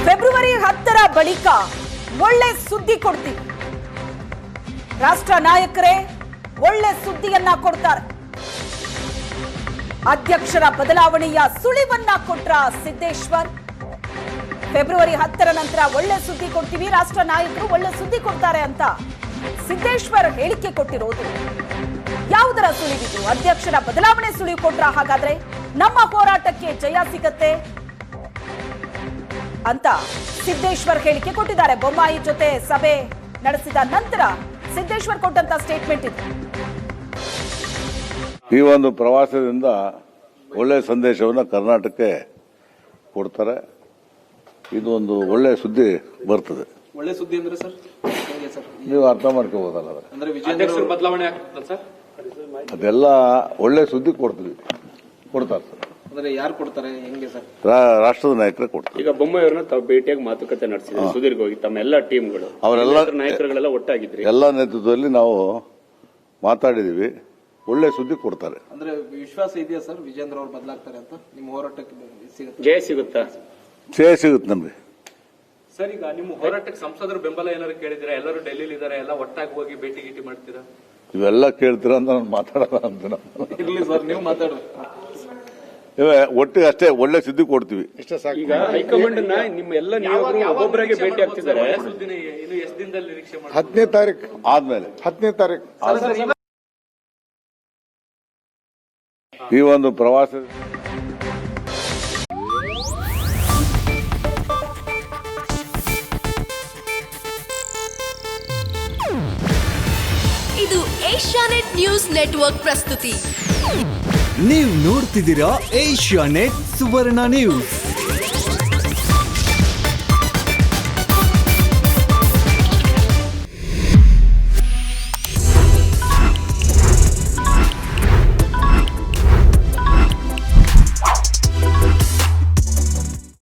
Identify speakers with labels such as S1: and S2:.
S1: February 10ರ ಬಳಿಕ ಒಳ್ಳೆ ಸುದ್ದಿ ಕೊಡ್ತೀವಿ. ರಾಷ್ಟ್ರ ನಾಯಕರೇ ಒಳ್ಳೆ ಸುದ್ದಿಯನ್ನ ಕೊಡ್ತಾರೆ. ಅಧ್ಯಕ್ಷರ ಬದಲಾವಣೆಯ ಸುಳಿವನ್ನ ಕೊಟ್ರ ಸಿದ್ದೇಶ್ವರ್. ಫೆಬ್ರವರಿ 10ರ ನಂತರ ಒಳ್ಳೆ ಸುದ್ದಿ ಕೊಡ್ತೀವಿ, ರಾಷ್ಟ್ರ ನಾಯಕರು ಒಳ್ಳೆ ಸುದ್ದಿ ಕೊಡ್ತಾರೆ ಅಂತ ಸಿದ್ದೇಶ್ವರ್ ಹೇಳಿಕೆ ಕೊಟ್ಟಿರೋದು. ಯಾವುದರ ಸುಳಿವಿದು? ಅಧ್ಯಕ್ಷರ ಬದಲಾವಣೆ ಸುಳಿವು ಕೊಟ್ರ? ಹಾಗಾದ್ರೆ ನಮ್ಮ ಹೋರಾಟಕ್ಕೆ ಜಯ ಸಿಗತ್ತೆ ಅಂತ ಸಿದ್ದೇಶ್ವರ್ ಹೇಳಿಕೆ ಕೊಟ್ಟಿದ್ದಾರೆ. ಬೊಮ್ಮಾಯಿ ಜೊತೆ ಸಭೆ ನಡೆಸಿದ ನಂತರ ಸಿದ್ದೇಶ್ವರ್ ಕೊಟ್ಟಂತ ಸ್ಟೇಟ್ಮೆಂಟ್ ಇದು.
S2: ಈ ಒಂದು ಪ್ರವಾಸದಿಂದ ಒಳ್ಳೆ ಸಂದೇಶವನ್ನು ಕರ್ನಾಟಕಕ್ಕೆ ಕೊಡ್ತಾರೆ. ಇದು ಒಂದು ಒಳ್ಳೆ ಸುದ್ದಿ ಬರ್ತದೆ.
S3: ಒಳ್ಳೆ ಸುದ್ದಿ ಅಂದ್ರೆ ಸರ್
S2: ನೀವು ಅರ್ಥ ಮಾಡ್ಕೋಬಹುದಲ್ಲ.
S3: ಅಂದ್ರೆ ವಿಜಯೇಂದ್ರ ಬದಲಾವಣೆ ಆಗ್ತದೆ ಸರ್,
S2: ಅದೆಲ್ಲ ಒಳ್ಳೆ ಸುದ್ದಿ ಕೊಡ್ತಾರೆ ಸರ್.
S3: ಅಂದ್ರೆ ಯಾರು ಕೊಡ್ತಾರೆ, ಹೆಂಗೆ ಸರ್?
S2: ರಾಷ್ಟ್ರದ ನಾಯಕರೇ ಕೊಡ್ತಾರೆ.
S4: ಈಗ ಬೊಮ್ಮಾಯಿಯವ್ರನ್ನ ತಾವು ಭೇಟಿಯಾಗಿ ಮಾತುಕತೆ ನಡೆಸಿದ್ರು ಸುದೀರ್ಘವಾಗಿ. ತಮ್ಮ ಎಲ್ಲ ಟೀಮ್ಗಳು
S2: ಅವರೆಲ್ಲ
S4: ನಾಯಕರುಗಳೆಲ್ಲ ಒಟ್ಟಾಗಿದ್ರಿ.
S2: ಎಲ್ಲ ನೇತೃತ್ವದಲ್ಲಿ ನಾವು ಮಾತಾಡಿದೀವಿ. ಒಳ್ಳೆ ಸುದ್ದಿ ಕೊಡ್ತಾರೆ.
S3: ಅಂದ್ರೆ ವಿಶ್ವಾಸ ಇದೆಯಾ ಸರ್ ವಿಜೇಂದ್ರ ಅವರು ಬದಲಾಗ್ತಾರೆ ಅಂತ? ನಿಮ್ಮ ಹೋರಾಟಕ್ಕೆ
S4: ಜಯ ಸಿಗುತ್ತಾ?
S2: ಜಯ ಸಿಗುತ್ತೆ ನಮ್ಗೆ.
S5: ಸರ್, ಈಗ ನಿಮ್ಮ ಹೋರಾಟಕ್ಕೆ ಸಂಸದರು ಬೆಂಬಲ ಏನಾದ್ರು ಕೇಳಿದಿರಾ? ಎಲ್ಲರೂ ಡೆಲ್ಲಿಲಿ ಇದಾರೆ, ಎಲ್ಲ ಒಟ್ಟಾಗಿ ಹೋಗಿ ಭೇಟಿ ಗೀಟಿ ಮಾಡ್ತೀರಾ?
S2: ಇವೆಲ್ಲ ಕೇಳ್ತೀರಾ ಅಂತ ನಾನು ಮಾತಾಡೋಣ ಅಂತ.
S3: ಇರ್ಲಿ ಸರ್, ನೀವು ಮಾತಾಡೋ.
S2: ಒಟ್ಟಿಗೆ ಅಷ್ಟೇ ಒಳ್ಳೆ ಸುದ್ದಿ ಕೊಡ್ತೀವಿ.
S4: ಈಗ ಹೈಕಮಾಂಡ್ ನಿಮ್ಮ ಎಲ್ಲ ನಿಯೋಗರು ಒಬ್ಬೊಬ್ಬರಾಗೆ ಭೇಟಿ ಆಗ್ತಿದ್ದಾರೆ.
S5: ಇನ್ನು ಎಷ್ಟು ದಿನದಲ್ಲಿ ನಿರೀಕ್ಷೆ ಮಾಡಿ?
S6: 10ನೇ ತಾರೀಕು
S2: ಆದ್ಮೇಲೆ
S6: 10ನೇ ತಾರೀಕು
S2: ಈ ಒಂದು ಪ್ರವಾಸ
S7: ಇದು ಏಷ್ಯಾನೆಟ್ ನ್ಯೂಸ್ ನೆಟ್ವರ್ಕ್ ಪ್ರಸ್ತುತಿ.
S8: ನೀವು ನೋಡ್ತಿದ್ದೀರಾ ಏಷ್ಯಾನೆಟ್ ಸುವರ್ಣ ನ್ಯೂಸ್.